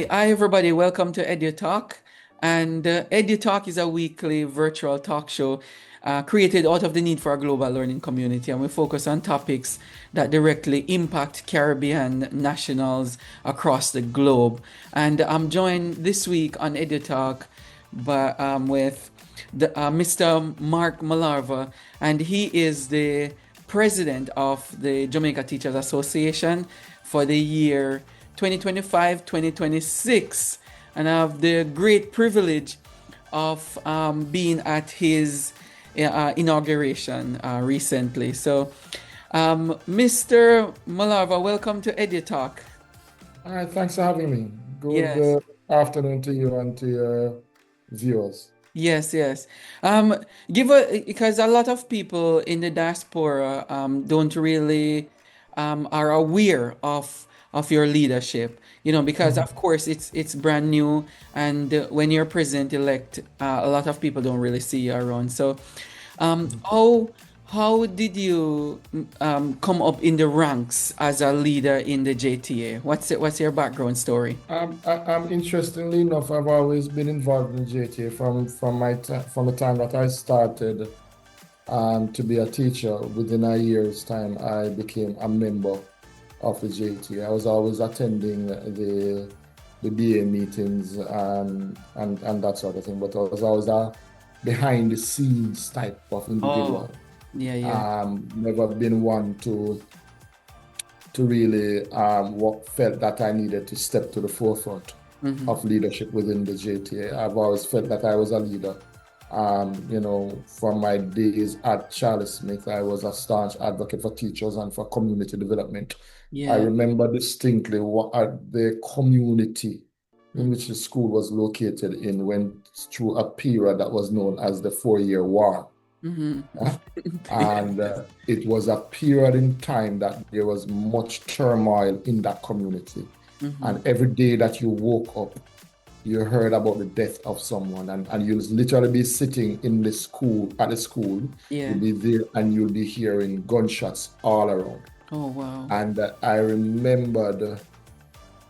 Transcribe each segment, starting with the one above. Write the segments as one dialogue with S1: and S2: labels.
S1: Hi, everybody. Welcome to EduTALK. And EduTALK is a weekly virtual talk show created out of the need for a global learning community. And we focus on topics that directly impact Caribbean nationals across the globe. And I'm joined this week on EduTALK with Mr. Mark Malabver, and he is the president of the Jamaica Teachers Association for the year 2025-2026, and I have the great privilege of being at his inauguration recently. So, Mr. Malava, welcome to EduTalk.
S2: All right, thanks for having me. Good
S1: Yes,
S2: afternoon to you and to your viewers.
S1: yes. Um, because a lot of people in the diaspora don't really are aware of your leadership. Because
S2: Mhm.
S1: of course it's brand new, and when you're president-elect, a lot of people don't really see you around. So, um,
S2: Mhm.
S1: how how did you come up in the ranks as a leader in the JTA? What's your background story?
S2: I'm interestingly enough, I've always been involved in JTA from the time that I started to be a teacher. Within a year's time, I became a member of the JTA. I was always attending the BA meetings and that sort of thing, but I was always a behind the scenes type of
S1: Oh,
S2: individual.
S1: yeah.
S2: Never been one to really felt that I needed to step to the forefront
S1: Mm-hmm.
S2: of leadership within the JTA. I've always felt that I was a leader. From my days at Charles Smith, I was a staunch advocate for teachers and for community development. I
S1: Yeah.
S2: remember distinctly the community in which the school was located in went through a period that was known as the 4-year war.
S1: Mm-hmm.
S2: uh, and it was a period in time that there was much turmoil in that community.
S1: Mm-hmm.
S2: And every day that you woke up, you heard about the death of someone, and you'll literally be sitting in the school, at the school,
S1: Yeah.
S2: you'll be there and you'll be hearing gunshots all around.
S1: Oh, wow.
S2: And I remembered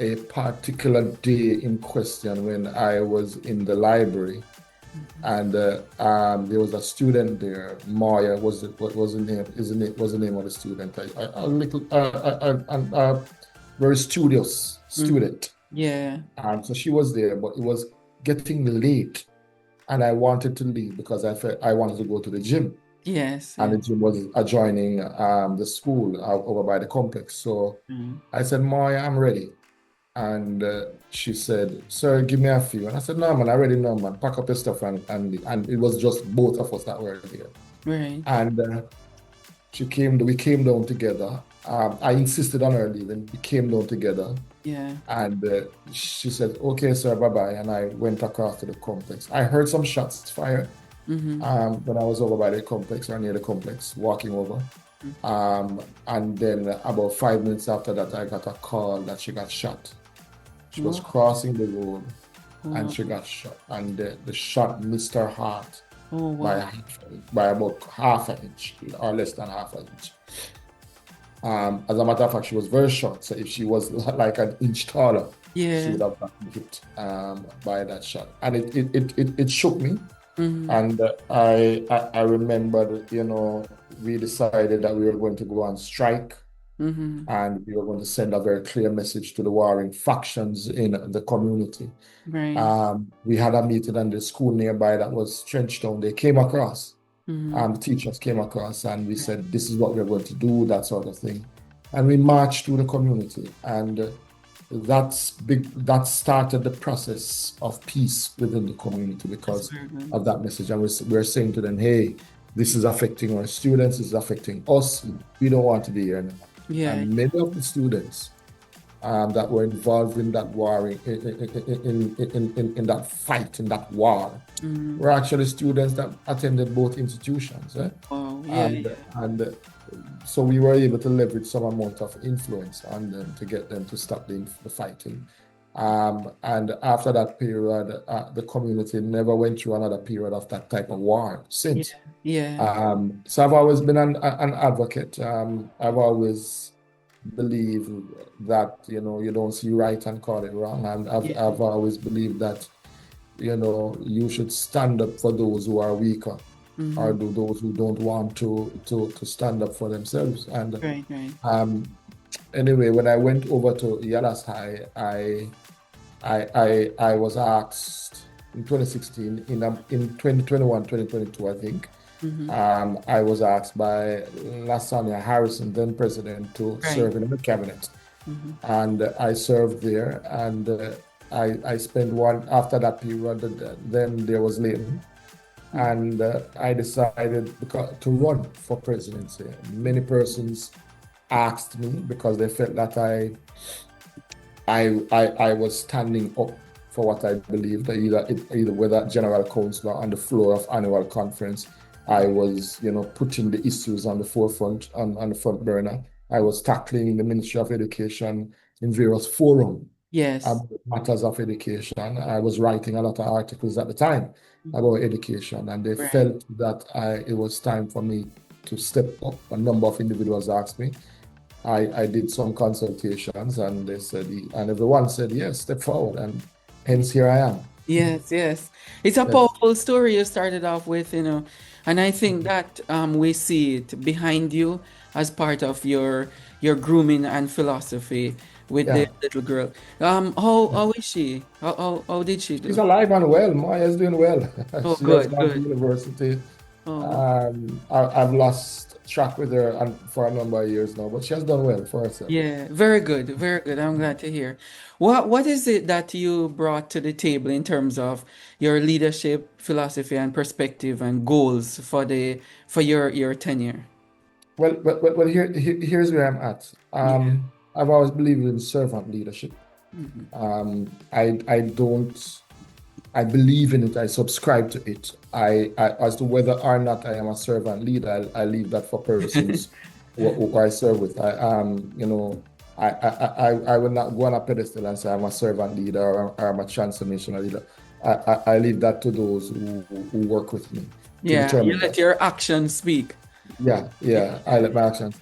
S2: a particular day in question when I was in the library, and there was a student there. Maya what was the name? Was the name of the student? A very studious
S1: Mm.
S2: student.
S1: Yeah.
S2: So she was there, but it was getting late, and I wanted to leave because I felt I wanted to go to the gym,
S1: Yes.
S2: and
S1: Yeah.
S2: the gym was adjoining the school over by the complex. So
S1: Mm.
S2: I said, Maya, I'm ready. And she said, Sir, give me a few. And I said, No, man, I already know, man. Pack up your stuff and it was just both of us that were there.
S1: Right.
S2: And we came down together. I insisted on her leaving. We came down together.
S1: Yeah.
S2: And she said, Okay, sir, bye-bye. And I went across to the complex. I heard some shots fired
S1: Mm-hmm.
S2: when I was over by the complex or near the complex, walking over. And then about 5 minutes after that, I got a call that she got shot. She was
S1: Wow.
S2: crossing the road and
S1: Wow.
S2: she got shot. And the shot missed her heart
S1: Oh,
S2: by,
S1: wow.
S2: by about half an inch or less than half an inch. As a matter of fact, she was very short. So if she was like an inch taller, she
S1: Yeah.
S2: would have gotten hit by that shot. And it shook me.
S1: Mm-hmm.
S2: And I remembered, we decided that we were going to go on strike,
S1: Mm-hmm.
S2: and we were going to send a very clear message to the warring factions in the community.
S1: Right.
S2: We had a meeting at the school nearby that was Trenchtown. They came across,
S1: Mm-hmm.
S2: the teachers came across, and we said, this is what we're going to do, that sort of thing. And we marched through the community, and that's big. That started the process of peace within the community
S1: That's
S2: because
S1: very good.
S2: of that message. And we're saying to them, hey, this is affecting our students, this is affecting us. We don't want to be here anymore.
S1: Yeah.
S2: And many of the students that were involved in that war, in that fight, in that war,
S1: Mm-hmm.
S2: were actually students that attended both institutions.
S1: Oh, yeah.
S2: And so we were able to leverage some amount of influence on them to get them to stop the fighting. And after that period, the community never went through another period of that type of war
S1: Yeah.
S2: since.
S1: Yeah.
S2: So I've always been an advocate. I've always believe that, you don't see right and call it wrong. And I've,
S1: Yeah.
S2: I've always believed that, you should stand up for those who are weaker, or
S1: Mm-hmm.
S2: do those who don't want to stand up for themselves. And
S1: Right, right.
S2: um, anyway, when I went over to Yalas High, I was asked in 2016, in 2021, 2022, I think.
S1: Mm-hmm.
S2: I was asked by Lasagna Harrison, then president, to
S1: Right.
S2: serve in the cabinet,
S1: Mm-hmm.
S2: and I served there. And I spent one after that period. Then there was Leighton, and I decided to run for presidency. Many persons asked me because they felt that I was standing up for what I believed, either with that general council or on the floor of annual conference. I was, putting the issues on the forefront, on the front burner. I was tackling the Ministry of Education in various forums
S1: Yes.
S2: about matters of education. I was writing a lot of articles at the time
S1: Mhm.
S2: about education, and they
S1: Right.
S2: felt that it was time for me to step up. A number of individuals asked me. I did some consultations, and they said, and everyone said, yes, step forward. And hence here I am.
S1: Yes, yes. It's a
S2: Yes.
S1: powerful story you started off with, and I think that we see it behind you as part of your grooming and philosophy with the
S2: Yeah.
S1: little girl. How is she? How did she
S2: She's
S1: do?
S2: alive and well. Maya's doing well.
S1: Oh,
S2: She has
S1: good,
S2: gone to
S1: good.
S2: university.
S1: Oh,
S2: I've lost track with her for a number of years now, but she has done well for herself.
S1: yeah, very good, very good. I'm glad to hear. What is it that you brought to the table in terms of your leadership, philosophy, and perspective and goals for your tenure?
S2: Well, here's where I'm at.
S1: Yeah.
S2: I've always believed in servant leadership.
S1: Mhm.
S2: I don't. I believe in it. I subscribe to it. As to whether or not I am a servant leader, I leave that for persons who I serve with. I will not go on a pedestal and say I'm a servant leader, or I'm a transformational leader. I leave that to those who work with me to
S1: Yeah, you
S2: determine
S1: let
S2: that.
S1: your actions speak.
S2: Yeah,
S1: Yeah,
S2: yeah. I
S1: yeah,
S2: let my actions.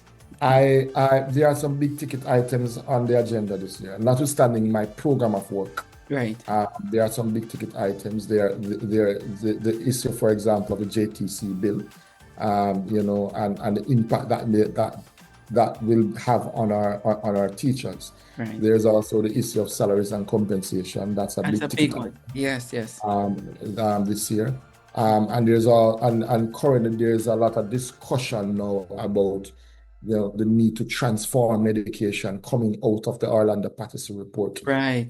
S2: There are some big ticket items on the agenda this year, notwithstanding my program of work.
S1: right.
S2: There are some big ticket items there. The issue, for example, of the JTC bill, and the impact that will have on our teachers.
S1: Right.
S2: There's also the issue of salaries and compensation. That's a
S1: That's a
S2: big ticket
S1: big
S2: item
S1: one. Yes, yes.
S2: this year. And currently there's a lot of discussion now about the need to transform education coming out of the Orlando Patterson report.
S1: Right.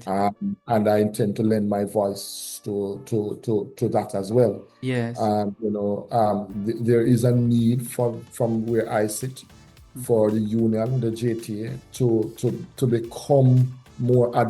S2: And I intend to lend my voice to that as well.
S1: Yes.
S2: There is a need from where I sit, for the union, the JTA, to become more
S1: Mhm.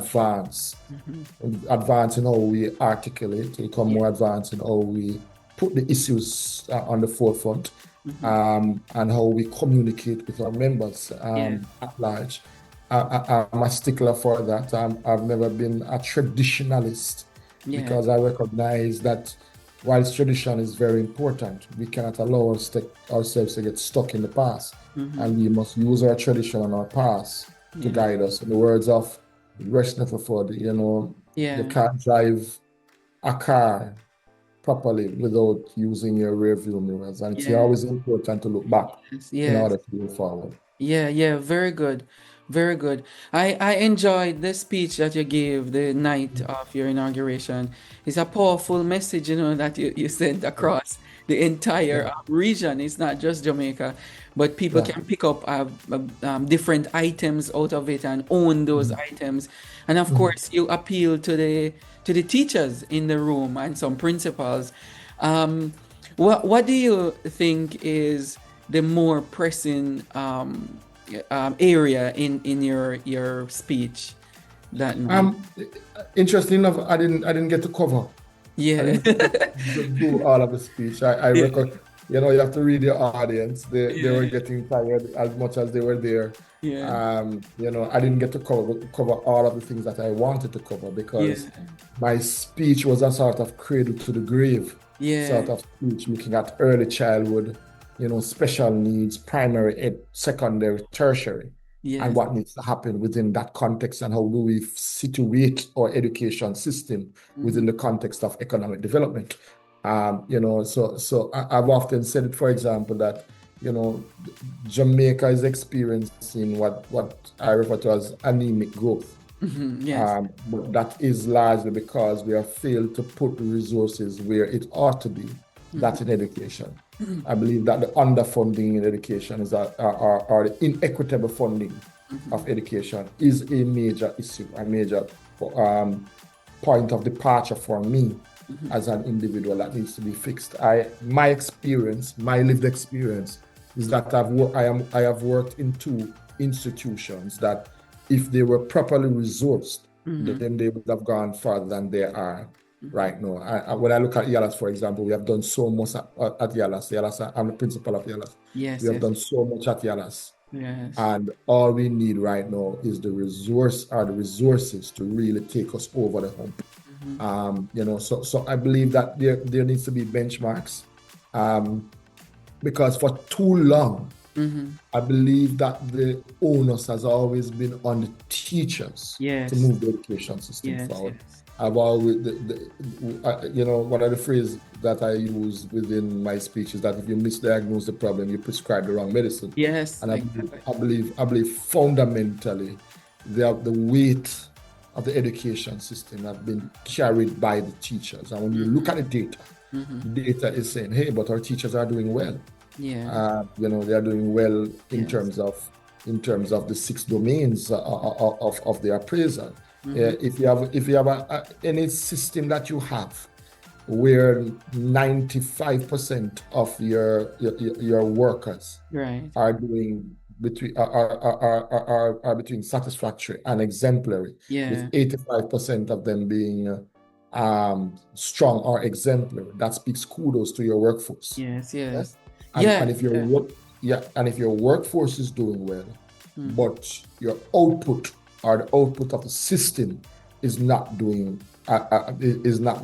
S2: advanced in how we articulate, to become
S1: Yeah.
S2: more advanced in how we put the issues on the forefront,
S1: Mhm.
S2: and how we communicate with our members
S1: Yeah.
S2: at large. I'm a stickler for that. I've never been a traditionalist,
S1: Yeah.
S2: because I recognize that whilst tradition is very important, we cannot allow ourselves to get stuck in the past.
S1: Hmm.
S2: And we must use our tradition and our past to
S1: Yeah.
S2: guide us. In the words of Rest Ford, you
S1: Yeah.
S2: can't drive a car properly without using your rear view mirrors. And it's
S1: Yeah.
S2: always important to look back
S1: Yes.
S2: in
S1: Yes.
S2: order to move forward.
S1: Yeah, yeah, very good. Very good. I enjoyed the speech that you gave the night of your inauguration. It's a powerful message, that you sent across the entire
S2: Yeah,
S1: region. It's not just Jamaica, but people
S2: yeah.
S1: can pick up different items out of it and own those
S2: Mhm.
S1: items. And of
S2: Mhm.
S1: course, you appeal to the teachers in the room and some principals. Um, what do you think is the more pressing area in your speech that night?
S2: Um, Interesting enough, I didn't get to cover. I
S1: Yeah.
S2: didn't get to do all of the speech. I
S1: Yeah.
S2: record, you have to read your audience. They were
S1: Yeah.
S2: getting tired as much as they were there.
S1: Yeah.
S2: I didn't get to cover all of the things that I wanted to cover,
S1: Yeah.
S2: because my speech was a sort of cradle to the grave
S1: Yeah.
S2: sort of speech, looking at early childhood, special needs, primary ed, secondary, tertiary. and
S1: Yes.
S2: what needs to happen within that context, and how do we situate our education system within the context of economic development. I've often said it, for example, that Jamaica is experiencing what I refer to as anemic growth.
S1: Yes.
S2: But that is largely because we have failed to put the resources where it ought to be, that in education. I believe that the underfunding in education or the inequitable funding of education is a major issue, a major um, point of departure for me as an individual that needs to be fixed. My experience, my lived experience, is that I have worked in two institutions that, if they were properly resourced, then they would have gone farther than they are right now. When I look at Yalas, for example, we have done so much at Yalas. I'm the principal of Yalas.
S1: Yes,
S2: We have
S1: yes,
S2: done so much at Yalas.
S1: yes.
S2: And all we need right now is the resources to really take us over the hump. So I believe that there needs to be benchmarks, because for too long, I believe that the onus has always been on the teachers to
S1: Yes,
S2: move the education system
S1: yes,
S2: forward.
S1: yes.
S2: I've always, one of the phrases that I use within my speech is that if you misdiagnose the problem, you prescribe the wrong medicine.
S1: Yes,
S2: And
S1: exactly.
S2: I believe fundamentally, the weight of the education system have been carried by the teachers. And when you look at the data is saying, hey, but our teachers are doing well.
S1: Yes,
S2: They are doing well in
S1: yes.
S2: terms of the 6 domains of the appraisal. If you have any system that you have where 95% of your workers
S1: Right.
S2: are doing between satisfactory and exemplary, with
S1: Yeah.
S2: 85% of them being strong or exemplary, that speaks kudos to your workforce.
S1: Yes,
S2: Yeah?
S1: yes.
S2: And,
S1: Yeah,
S2: and if your
S1: yeah.
S2: work, yeah, and if your workforce is doing well, but your output or the output of the system is not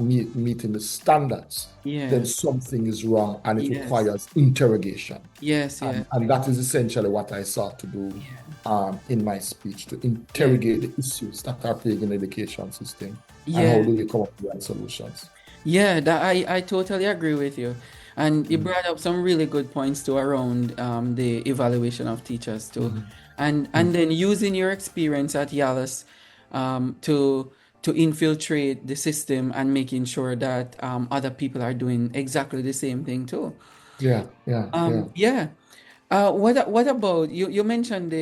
S2: meeting the standards, then
S1: Yes,
S2: something is wrong, and it
S1: yes,
S2: requires interrogation.
S1: yes,
S2: And,
S1: yes.
S2: and that is essentially what I sought to do
S1: Yeah,
S2: in my speech, to
S1: yeah,
S2: interrogate the issues that are plaguing the education system, and how
S1: yeah.
S2: do we come up with the right solutions.
S1: Yeah, that I totally agree with you. And you brought up some really good points too around the evaluation of teachers too.
S2: Mhm.
S1: And then using your experience at Yalis to infiltrate the system and making sure that other people are doing exactly the same thing too.
S2: Yeah, yeah, yeah.
S1: Yeah. What about you? You mentioned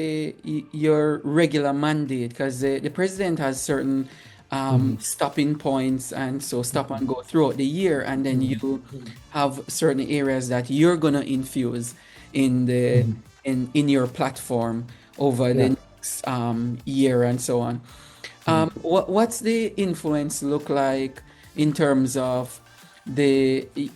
S1: your regular mandate because the president has certain
S2: Mhm.
S1: stopping points and so stop and go throughout the year, and then
S2: Mhm.
S1: you
S2: Mhm.
S1: have certain areas that you're gonna infuse in the
S2: Mhm.
S1: in your platform over the
S2: Yeah.
S1: next year and so on.
S2: Mhm.
S1: What's the influence look like in terms of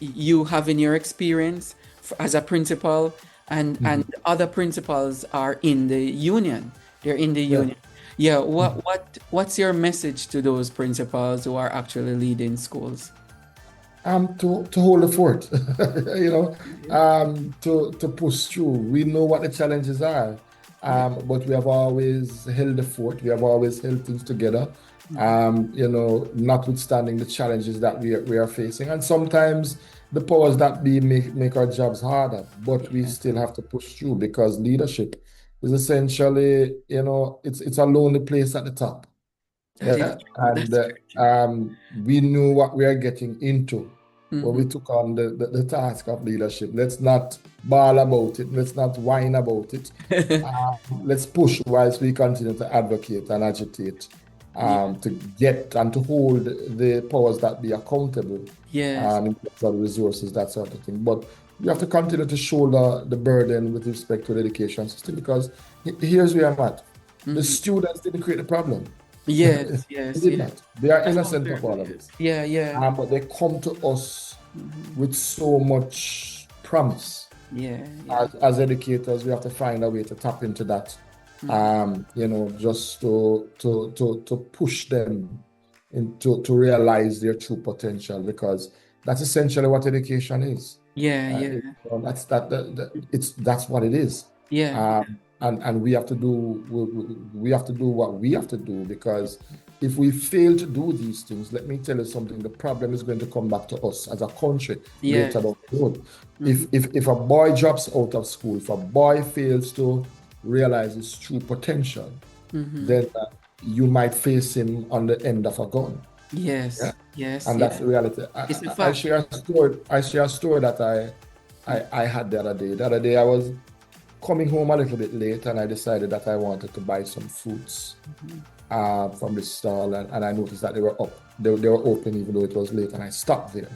S1: you having your experience as a principal and
S2: Mhm.
S1: other principals are in the union. They're in the
S2: Yeah.
S1: union. Yeah,
S2: Mhm.
S1: what's your message to those principals who are actually leading schools?
S2: To hold the fort, to push through. We know what the challenges are,
S1: Yeah.
S2: but we have always held the fort. We have always held things together,
S1: Mhm.
S2: notwithstanding the challenges that we are facing. And sometimes the powers that be make our jobs harder, but we
S1: Yeah.
S2: still have to push through, because leadership is essentially, it's a lonely place at the top.
S1: That is
S2: Yeah,
S1: true.
S2: and
S1: That's very true.
S2: we knew what we are getting into when
S1: Hmm.
S2: we took on the task of leadership. Let's not bawl about it. Let's not whine about it. Let's push whilst we continue to advocate and agitate,
S1: Yeah.
S2: to get and to hold the powers that be accountable,
S1: Yes.
S2: in terms of the resources, that sort of thing. But we have to continue to shoulder the burden with respect to the education system, because here's where I'm at. The
S1: Hmm.
S2: students didn't create the problem.
S1: Yes.
S2: They
S1: Yes.
S2: did
S1: Yes.
S2: not. They are
S1: That's so
S2: innocent of
S1: very
S2: all of
S1: yes.
S2: this.
S1: Yeah. Yeah.
S2: But they come to us
S1: Hmm.
S2: with so much promise.
S1: Yeah. Yeah.
S2: As educators, we have to find a way to tap into that,
S1: Hmm.
S2: just to push them to realize their true potential, because that's essentially what education is.
S1: Yeah.
S2: Uh,
S1: Yeah.
S2: that's what it is.
S1: Yeah.
S2: Um,
S1: Yeah.
S2: and we have to do we have to do what we have to do, because if we fail to do these things, let me tell you something, the problem is going to come back to us as a country later
S1: Yes.
S2: down the road.
S1: Mm-hmm.
S2: If a boy drops out of school, if a boy fails to realize his true potential,
S1: Mm-hmm.
S2: then you might face him on the end of a gun. Yeah.
S1: Yes. Yes.
S2: And that's
S1: Yeah.
S2: the reality.
S1: It's a
S2: I
S1: fact.
S2: share a story. I share a story that I had the other day. The other day I was coming home a little bit late, and I decided that I wanted to buy some fruits
S1: Mm-hmm.
S2: from the stall, and I noticed that they were up. They were open even though it was late, and I stopped there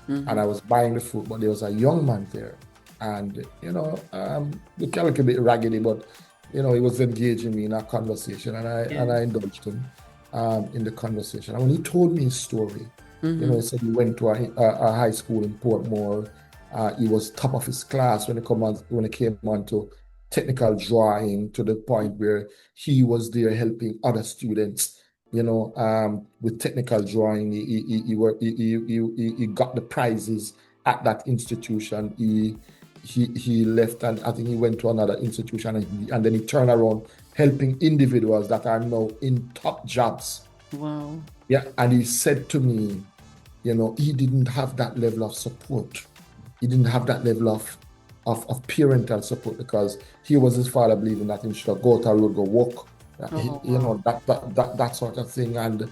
S2: and
S1: Mm-hmm.
S2: I was buying the fruit, but there was a young man there, and looked a little bit raggedy, but he was engaging me in a conversation, and
S1: Yeah.
S2: I indulged him in the conversation. And when he told me his story,
S1: Mm-hmm.
S2: he said he went to a high school in Portmore. He was top of his class when it came on to technical drawing, to the point where he was there helping other students, with technical drawing. He got the prizes at that institution. He left, and I think he went to another institution, and then he turned around helping individuals that are now in top jobs.
S1: Wow.
S2: Yeah, and he said to me, he didn't have that level of support. He didn't have that level of parental support, because he was his father believing that he should go to a road, go walk,
S1: Oh, wow.
S2: that sort of thing. And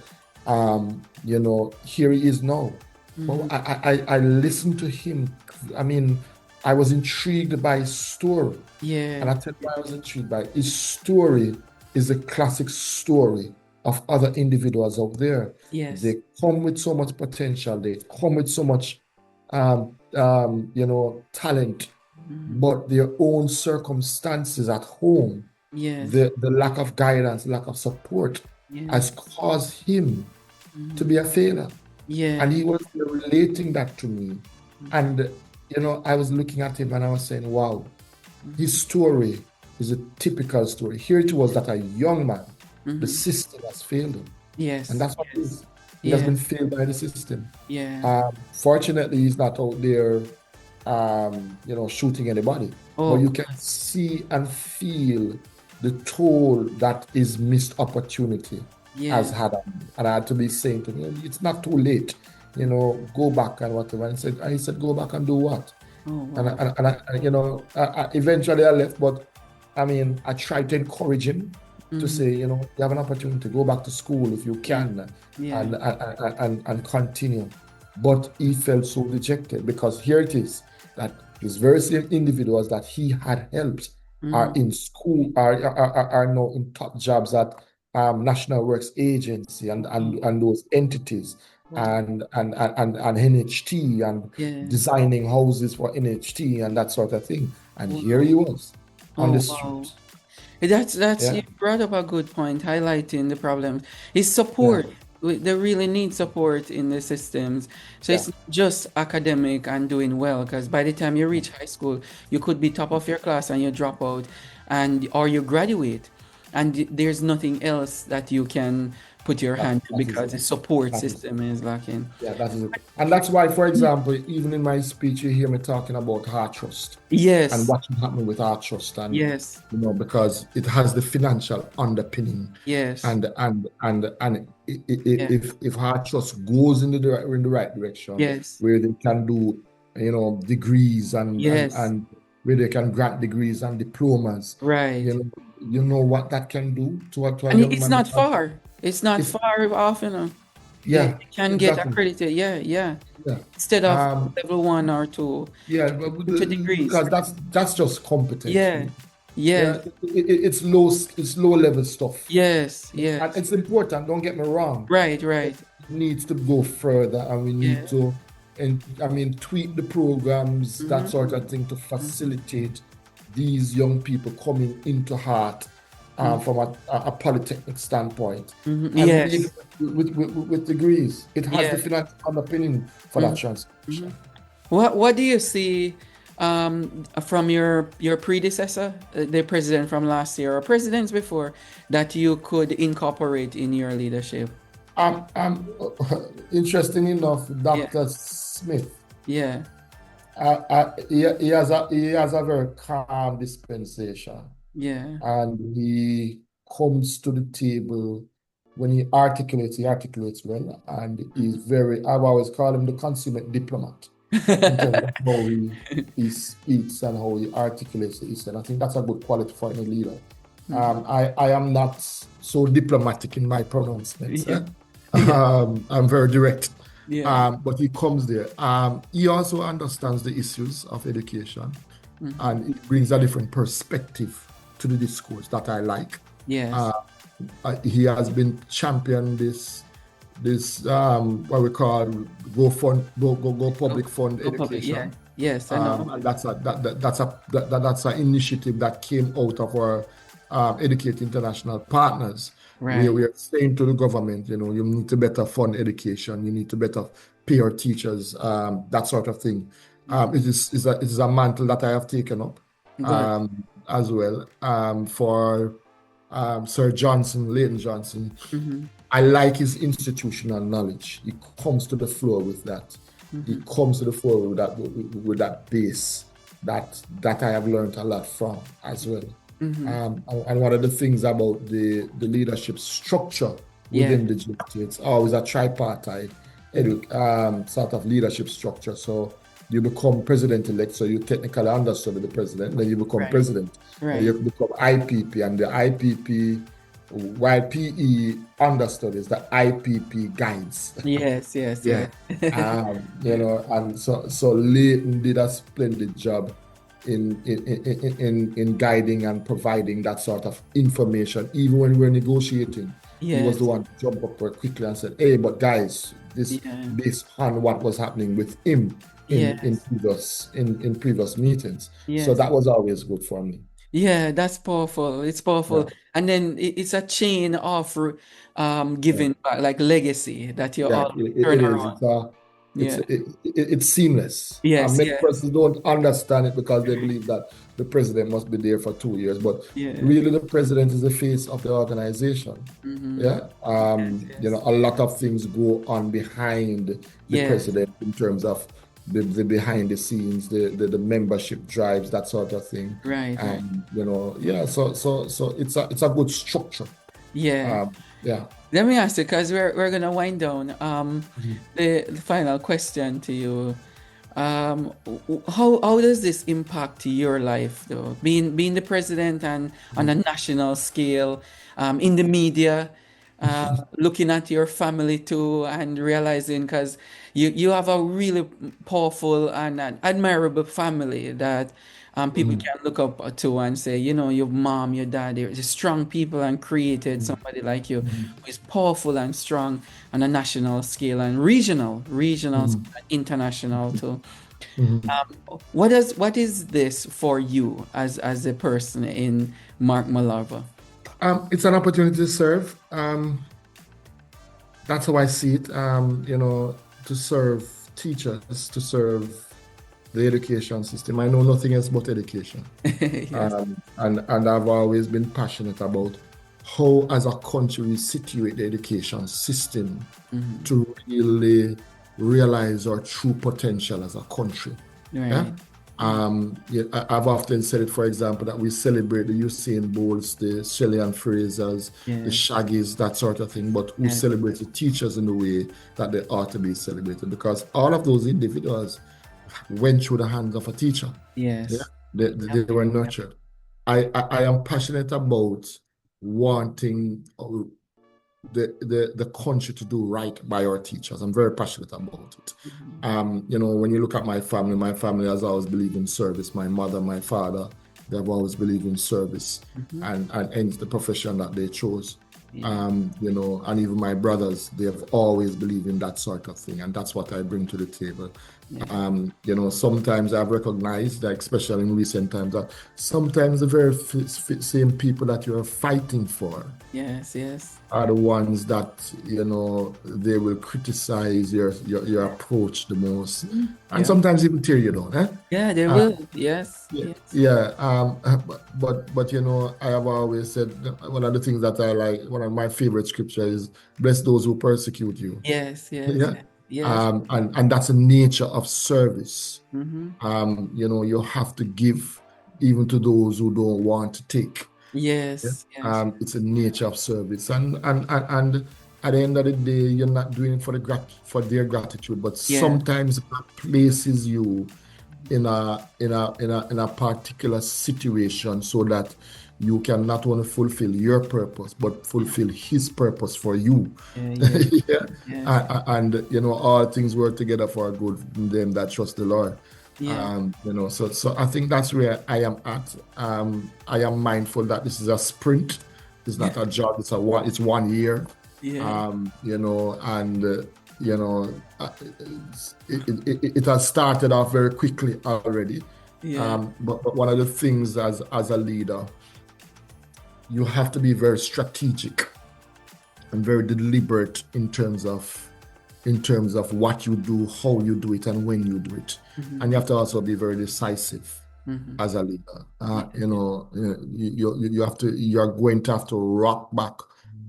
S2: here he is now. Well,
S1: Mm-hmm.
S2: I listened to him. I mean, I was intrigued by his story. And
S1: Yeah.
S2: I tell you why I was intrigued by it. His story is a classic story of other individuals out there.
S1: Yes.
S2: They come with so much potential. They come with so much, talent,
S1: Mm-hmm.
S2: but their own circumstances at home,
S1: Yes.
S2: the lack of guidance, lack of support, has
S1: Yes.
S2: caused him to
S1: Mm-hmm.
S2: be a failure. And
S1: Yeah.
S2: he was relating that to me. And, I was looking at him and I was saying, wow,
S1: Mm-hmm.
S2: his story is a typical story. Here it was that a young man, the
S1: Mm-hmm.
S2: system has failed him. And
S1: Yes.
S2: that's what it
S1: Yes.
S2: is. He has
S1: Yeah.
S2: been failed by the system.
S1: Yeah.
S2: Fortunately, he's not out there, shooting anybody. But
S1: Oh,
S2: you can see and feel the toll that his missed opportunity has
S1: yeah.
S2: had on him. And I had to be saying to him, it's not too late, go back and whatever. And he said, go back and do what?
S1: Oh,
S2: And,
S1: wow.
S2: eventually I left, but I mean, I tried to encourage him to
S1: Mm-hmm.
S2: say, you have an opportunity to go back to school if you
S1: Yeah.
S2: can,
S1: Yeah.
S2: and continue. But he felt so dejected, because here it is that these very same individuals that he had helped are
S1: Mm-hmm.
S2: in school, are now in top jobs at National Works Agency,
S1: Wow.
S2: and those entities,
S1: Wow.
S2: and NHT, and
S1: Yeah.
S2: designing houses for NHT and that sort of thing. And here
S1: Wow.
S2: he was on the
S1: Oh, wow.
S2: street.
S1: That's you
S2: Yeah,
S1: brought up a good point, highlighting the problems. Is
S2: yeah,
S1: support. They really need support in the systems. So
S2: yeah.
S1: it's not just academic and doing well, because by the time you reach high school, you could be top of your class and you drop out, and or you graduate, and there's nothing else that you can put your
S2: That
S1: hand to
S2: that is
S1: because
S2: it.
S1: the support
S2: That is it.
S1: system is lacking.
S2: Yeah, that is it. And that's why, for example, even in my speech, you hear me talking about Heart Trust and
S1: Yes,
S2: what's happening with Heart Trust, and
S1: yes,
S2: because it has the financial underpinning,
S1: yes,
S2: and
S1: yeah,
S2: if Heart Trust goes in the right direction,
S1: yes,
S2: where they can do, degrees,
S1: yes,
S2: and where they can grant degrees and diplomas,
S1: right.
S2: you know what that can do to a
S1: And
S2: young
S1: it's
S2: man,
S1: not
S2: because
S1: far. It's not
S2: it's
S1: far off, you know.
S2: yeah,
S1: They can get
S2: exactly.
S1: accredited. Yeah, yeah.
S2: Yeah.
S1: Instead of
S2: Um,
S1: level one or two,
S2: yeah,
S1: into degrees.
S2: because that's just competence.
S1: Yeah, yes,
S2: Yeah, it's low level stuff,
S1: yes,
S2: and
S1: yes.
S2: it's important. Don't get me wrong.
S1: Right,
S2: But
S1: right.
S2: it needs to go further, and we need
S1: Yeah.
S2: to, and I mean, tweak the programs, that sort
S1: Mm-hmm.
S2: of thing, to
S1: Mm-hmm.
S2: facilitate these young people coming into heart, from a polytechnic standpoint,
S1: Mm-hmm.
S2: and even
S1: Yes.
S2: with degrees. It has the
S1: Yeah.
S2: financial underpinning for that
S1: Mm-hmm. Mm-hmm.
S2: transition.
S1: What do you see from your predecessor, the president from last year or presidents before, that you could incorporate in your leadership?
S2: Interesting enough,
S1: Yeah.
S2: Dr. Smith,
S1: Yeah.
S2: he has a very calm dispensation.
S1: Yeah.
S2: and he comes to the table. When he articulates well, and he's
S1: Mhm.
S2: very, I've always called him the consummate diplomat in terms of how he speaks and how he articulates it. And I think that's a good quality for any leader.
S1: Mhm.
S2: I am not so diplomatic in my pronouncements.
S1: Yeah. Yeah.
S2: I'm very direct.
S1: Yeah.
S2: But he comes there. He also understands the issues of education,
S1: Mhm.
S2: and it brings a different perspective to the discourse that I like. Uh,
S1: Yes.
S2: he has been champion this what we call go
S1: Go,
S2: public fund
S1: go public. Yeah.
S2: education.
S1: Yes, I know.
S2: And that's an initiative that came out of our Educate International partners, where
S1: Right.
S2: we are saying to the government, you need to better fund education, you need to better pay your teachers, that sort of thing.
S1: Mhm.
S2: It is a mantle that I have taken up
S1: Good.
S2: as well for Sir Johnson, Leighton Johnson.
S1: Mhm.
S2: I like his institutional knowledge. He comes to the floor with that. He
S1: Mhm.
S2: comes to the floor with that base that I have learned a lot from as well.
S1: Mhm.
S2: And one of the things about the leadership structure
S1: Yeah.
S2: within the JTA, it's always a tripartite
S1: Mhm.
S2: sort of leadership structure. So you become president-elect, so you technically understudy the president, then you become
S1: Right.
S2: president, then you
S1: Right.
S2: become IPP, and the IPP, while PE understudies, the IPP guides.
S1: Yes. Yes.
S2: Yeah.
S1: Yes. Yeah.
S2: And so Leighton did a splendid job in guiding and providing that sort of information. Even when we were negotiating, he was the
S1: Yes.
S2: one to jump up very quickly and said, "Hey, but guys, this
S1: Yeah.
S2: based on what was happening with him in
S1: Yes.
S2: previous meetings." So
S1: Yes.
S2: that was always good for me.
S1: Yeah, that's powerful. It's
S2: Yeah,
S1: powerful. And then it's a chain of
S2: yeah.
S1: giving back, like legacy that you
S2: Yeah,
S1: all
S2: it
S1: turn
S2: is.
S1: around. Yeah.
S2: It's seamless.
S1: Yes,
S2: Many
S1: yes.
S2: persons don't understand it because they believe that the president must be there for 2 years, but
S1: Yeah.
S2: really the president is the face of the organization.
S1: Mm-hmm.
S2: Yeah.
S1: Yes, yes.
S2: A lot of things go on behind the
S1: Yes.
S2: president in terms of the behind the scenes, the membership drives, that sort of thing.
S1: Right, right.
S2: And yeah, so it's a good structure.
S1: Yeah.
S2: Yeah.
S1: Let me ask you, because we're gonna wind down.
S2: Mhm.
S1: The final question to you. How does this impact your life though? Being the president and on a national scale, in the media, looking at your family too, and realizing because you have a really powerful and an admirable family that people
S2: Mhm.
S1: can look up to and say, your mom, your dad, they're strong people and created somebody like you
S2: Mhm.
S1: who is powerful and strong on a national scale and regional
S2: Mhm.
S1: scale and international too.
S2: Mhm.
S1: What is this for you as a person in Mark Malava?
S2: It's an opportunity to serve. That's how I see it. To serve teachers, to serve the education system. I know nothing else but education.
S1: Yes.
S2: And I've always been passionate about how, as a country, we situate the education system
S1: Hmm.
S2: to really realize our true potential as a country. Yeah.
S1: Right. Right.
S2: Yeah, I've often said it, for example, that we celebrate the Usain Bolts, the Shelley and Frasers, the
S1: Yes.
S2: Shaggies, that sort of thing, but who
S1: Yes.
S2: celebrate the teachers in the way that they ought to be celebrated, because all of those individuals went through the hands of a teacher. Yeah,
S1: Yes.
S2: they were
S1: Yep.
S2: nurtured. I am passionate about wanting the country to do right by our teachers. I'm very passionate about it.
S1: Mhm.
S2: When you look at my family has always believed in service. My mother, my father, they've always believed in service,
S1: Mhm.
S2: and hence the profession that they chose.
S1: Yeah.
S2: And even my brothers, they have always believed in that sort of thing, and that's what I bring to the table.
S1: Yeah.
S2: Sometimes I've recognized that, especially in recent times, that sometimes the very same people that you're fighting for
S1: Yes. Yes.
S2: are the ones that they will criticize your approach the most,
S1: Mhm.
S2: and
S1: Yeah.
S2: sometimes even tear you down.
S1: Yeah, they
S2: Uh,
S1: will. Yes.
S2: yeah,
S1: Yes.
S2: yeah. But I have always said that one of the things that I like, one of my favorite scriptures is, "Bless those who persecute you."
S1: Yes. Yes.
S2: Yeah,
S1: Yes.
S2: and that's the nature of service.
S1: Mm-hmm.
S2: You have to give. even to those who don't want to take. Yeah.
S1: Yes, yes,
S2: It's a nature of service, and at the end of the day, you're not doing it for their gratitude, but
S1: yeah,
S2: sometimes that places you in a particular situation so that you can not only fulfill your purpose but fulfill His purpose for you.
S1: yeah, yeah,
S2: Yeah.
S1: yes,
S2: And all things work together for good in them that trust the Lord.
S1: yeah,
S2: So I think that's where I am at. I am mindful that this is a sprint. It's
S1: yeah,
S2: not a job. It's 1 year.
S1: yeah,
S2: And it has started off very quickly already.
S1: yeah,
S2: But one of the things as a leader, you have to be very strategic and very deliberate in terms of what you do, how you do it, and when you do it.
S1: mhm,
S2: And you have to also be very decisive
S1: mhm,
S2: as a leader.
S1: yeah,
S2: You're going to have to rock back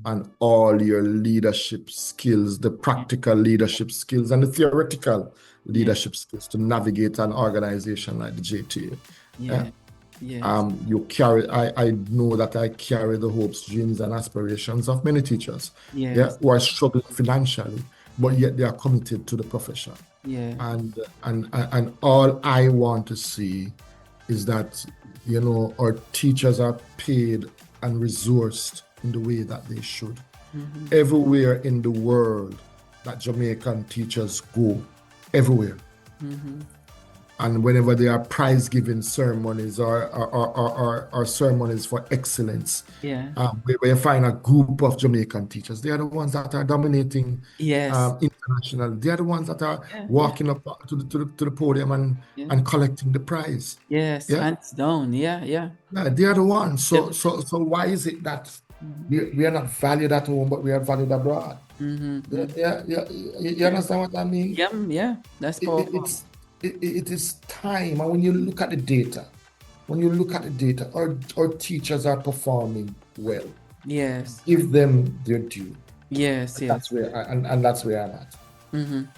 S2: on all your leadership skills, the
S1: yeah,
S2: practical leadership skills and the theoretical
S1: yeah,
S2: leadership skills to navigate an organization like the JTA. Yeah.
S1: yeah, yes,
S2: I know that I carry the hopes, dreams, and aspirations of many teachers, yeah,
S1: yes,
S2: who are struggling financially, but yet they are committed to the profession.
S1: yeah,
S2: And all I want to see is that, our teachers are paid and resourced in the way that they should.
S1: mhm,
S2: Everywhere in the world that Jamaican teachers go, everywhere.
S1: mhm,
S2: And whenever there are prize-giving ceremonies or ceremonies for excellence,
S1: yeah,
S2: where you find a group of Jamaican teachers, they are the ones that are dominating
S1: yes,
S2: international. They are the ones that are
S1: yeah, yeah,
S2: walking up to the podium
S1: yeah,
S2: and collecting the prize.
S1: yes,
S2: Yeah,
S1: hands down, yeah, yeah,
S2: yeah, they are the ones. So
S1: definitely,
S2: so so why is it that
S1: mhm,
S2: we are not valued at home, but we are valued abroad?
S1: mhm,
S2: Yeah,
S1: mhm,
S2: yeah, yeah. You
S1: yeah,
S2: understand what I mean?
S1: yeah, yeah, that's
S2: It, it-
S1: powerful,
S2: it's it is time, and when you look at the data, our teachers are performing well.
S1: yes,
S2: Give them their due.
S1: yes,
S2: That's
S1: yes.
S2: where and that's where I'm at.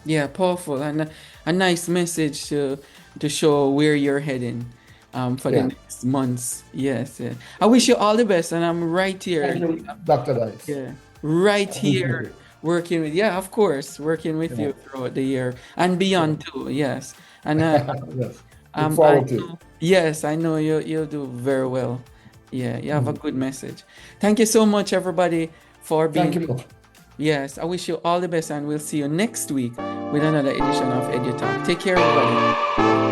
S1: Yeah, powerful and a nice message to show where you're heading for the
S2: Yeah.
S1: next months. Yes, yeah. I wish you all the best, and I'm right
S2: Thank
S1: here.
S2: you, Dr. Dice.
S1: Yeah, right
S2: I appreciate
S1: here
S2: it.
S1: working with. Yeah, of course, working with
S2: Yeah.
S1: you throughout the year and
S2: Yeah.
S1: beyond too. Yes, and
S2: Yes. Look
S1: I
S2: forward to it.
S1: know. Yes, I know you'll do very well. Yeah, you have a
S2: Mhm.
S1: good message. Thank you so much, everybody, for
S2: Thank
S1: being.
S2: you much.
S1: Yes, I wish you all the best, and we'll see you next week with another edition of EduTalk. Take care, everybody.